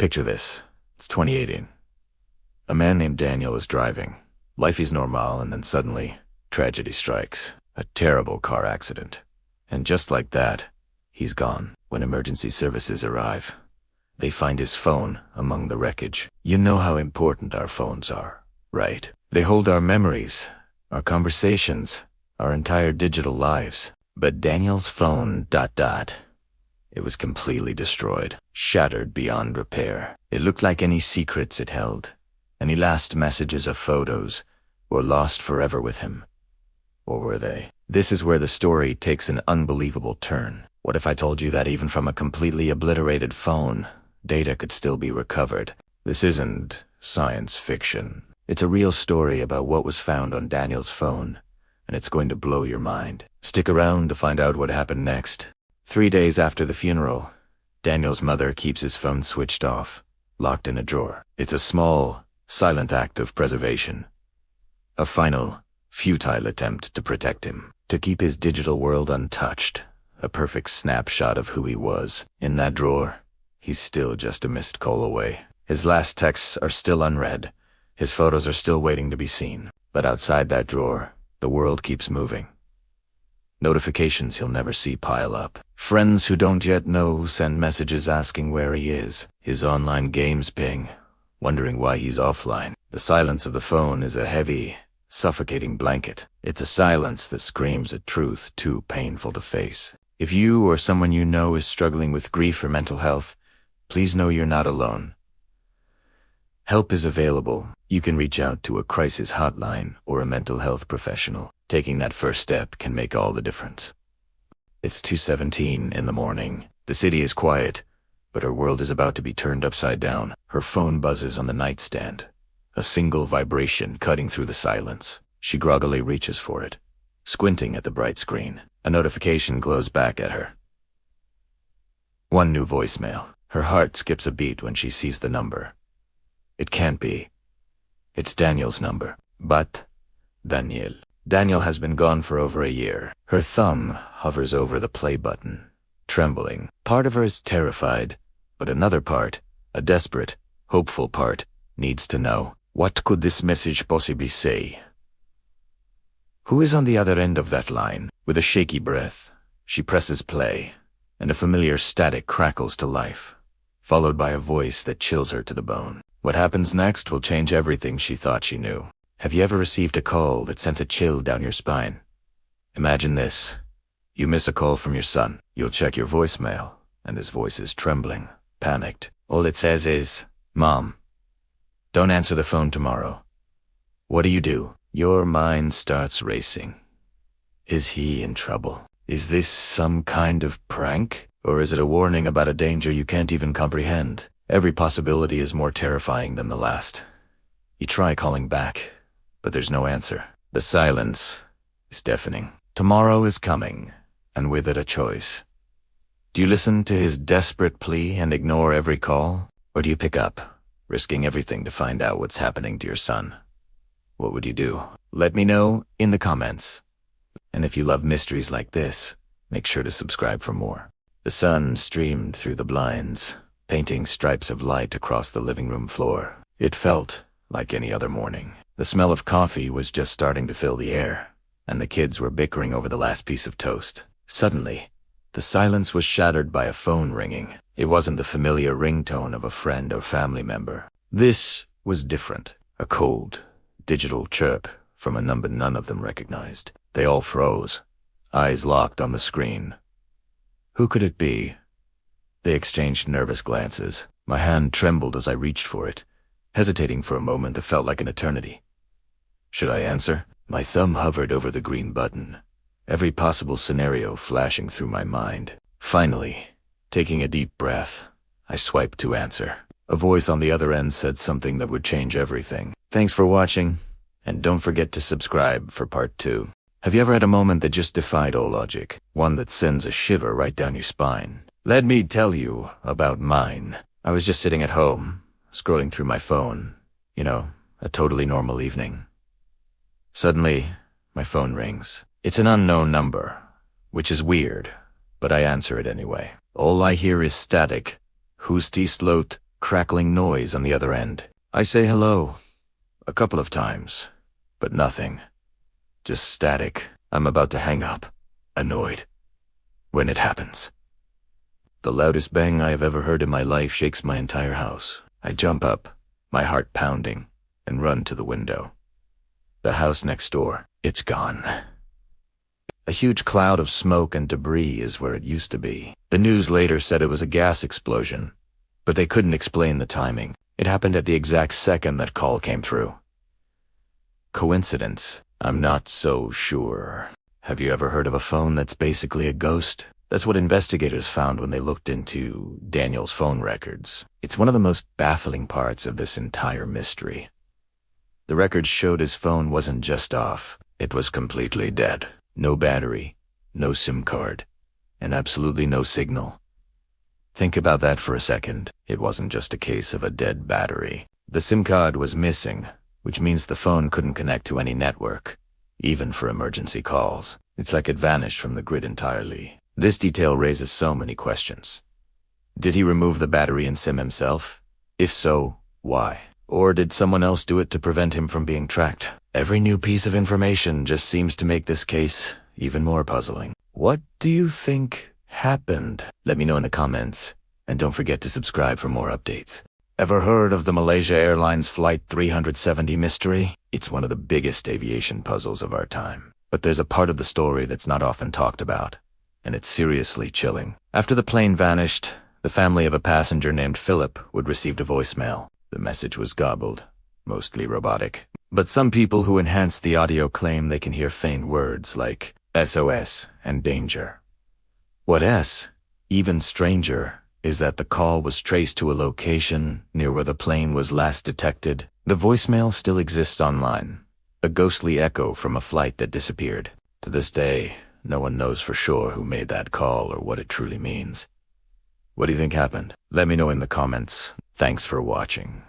Picture this. It's 2018. A man named Daniel is driving. Life is normal, and then suddenly, tragedy strikes. A terrible car accident. And just like that, he's gone. When emergency services arrive, they find his phone among the wreckage. You know how important our phones are, right? They hold our memories, our conversations, our entire digital lives. But Daniel's phone, it was completely destroyed, shattered beyond repair. It looked like any secrets it held, any last messages or photos, were lost forever with him. Or were they? This is where the story takes an unbelievable turn. What if I told you that even from a completely obliterated phone, data could still be recovered? This isn't science fiction. It's a real story about what was found on Daniel's phone, and it's going to blow your mind. Stick around to find out what happened next. 3 days after the funeral, Daniel's mother keeps his phone switched off, locked in a drawer. It's a small, silent act of preservation. A final, futile attempt to protect him, to keep his digital world untouched. A perfect snapshot of who he was. In that drawer, he's still just a missed call away. His last texts are still unread. His photos are still waiting to be seen. But outside that drawer, the world keeps moving. Notifications he'll never see pile up. Friends who don't yet know send messages asking where he is. His online games ping, wondering why he's offline. The silence of the phone is a heavy, suffocating blanket. It's a silence that screams a truth too painful to face. If you or someone you know is struggling with grief or mental health, please know you're not alone. Help is available. You can reach out to a crisis hotline or a mental health professional. Taking that first step can make all the difference. It's 2:17 in the morning. The city is quiet, but her world is about to be turned upside down. Her phone buzzes on the nightstand, a single vibration cutting through the silence. She groggily reaches for it, squinting at the bright screen. A notification glows back at her. One new voicemail. Her heart skips a beat when she sees the number. It can't be. It's Daniel's number. But Daniel has been gone for over a year. Her thumb hovers over the play button, trembling. Part of her is terrified, but another part, a desperate, hopeful part, needs to know. What could this message possibly say? Who is on the other end of that line? With a shaky breath, she presses play, and a familiar static crackles to life, followed by a voice that chills her to the bone. What happens next will change everything she thought she knew. Have you ever received a call that sent a chill down your spine? Imagine this. You miss a call from your son. You'll check your voicemail, and his voice is trembling, panicked. All it says is, "Mom, don't answer the phone tomorrow." What do? Your mind starts racing. Is he in trouble? Is this some kind of prank? Or is it a warning about a danger you can't even comprehend? Every possibility is more terrifying than the last. You try calling back, but there's no answer. The silence is deafening. Tomorrow is coming, and with it a choice. Do you listen to his desperate plea and ignore every call? Or do you pick up, risking everything to find out what's happening to your son? What would you do? Let me know in the comments. And if you love mysteries like this, make sure to subscribe for more. The sun streamed through the blinds, painting stripes of light across the living room floor. It felt like any other morning. The smell of coffee was just starting to fill the air, and the kids were bickering over the last piece of toast. Suddenly, the silence was shattered by a phone ringing. It wasn't the familiar ringtone of a friend or family member. This was different. A cold, digital chirp from a number none of them recognized. They all froze, eyes locked on the screen. Who could it be? They exchanged nervous glances. My hand trembled as I reached for it, hesitating for a moment that felt like an eternity. Should I answer? My thumb hovered over the green button, every possible scenario flashing through my mind. Finally, taking a deep breath, I swiped to answer. A voice on the other end said something that would change everything. Thanks for watching, and don't forget to subscribe for part 2. Have you ever had a moment that just defied all logic? One that sends a shiver right down your spine? Let me tell you about mine. I was just sitting at home, scrolling through my phone. A totally normal evening. Suddenly, my phone rings. It's an unknown number, which is weird, but I answer it anyway. All I hear is static. Who's T-Slot? crackling noise on the other end. I say hello a couple of times, but nothing. Just static. I'm about to hang up, annoyed, when it happens. The loudest bang I have ever heard in my life shakes my entire house. I jump up, my heart pounding, and run to the window. The house next door, it's gone. A huge cloud of smoke and debris is where it used to be. The news later said it was a gas explosion, but they couldn't explain the timing. It happened at the exact second that call came through. Coincidence? I'm not so sure. Have you ever heard of a phone that's basically a ghost? That's what investigators found when they looked into Daniel's phone records. It's one of the most baffling parts of this entire mystery. The records showed his phone wasn't just off. It was completely dead. No battery, no SIM card, and absolutely no signal. Think about that for a second. It wasn't just a case of a dead battery. The SIM card was missing, which means the phone couldn't connect to any network, even for emergency calls. It's like it vanished from the grid entirely. This detail raises so many questions. Did he remove the battery and SIM himself? If so, why? Or did someone else do it to prevent him from being tracked? Every new piece of information just seems to make this case even more puzzling. What do you think happened? Let me know in the comments, and don't forget to subscribe for more updates. Ever heard of the Malaysia Airlines Flight 370 mystery? It's one of the biggest aviation puzzles of our time. But there's a part of the story that's not often talked about, and it's seriously chilling. After the plane vanished, the family of a passenger named Philip would receive a voicemail. The message was garbled, mostly robotic. But some people who enhance the audio claim they can hear faint words like SOS and danger. What's even stranger is that the call was traced to a location near where the plane was last detected. The voicemail still exists online, a ghostly echo from a flight that disappeared. To this day, no one knows for sure who made that call or what it truly means. What do you think happened? Let me know in the comments. Thanks for watching.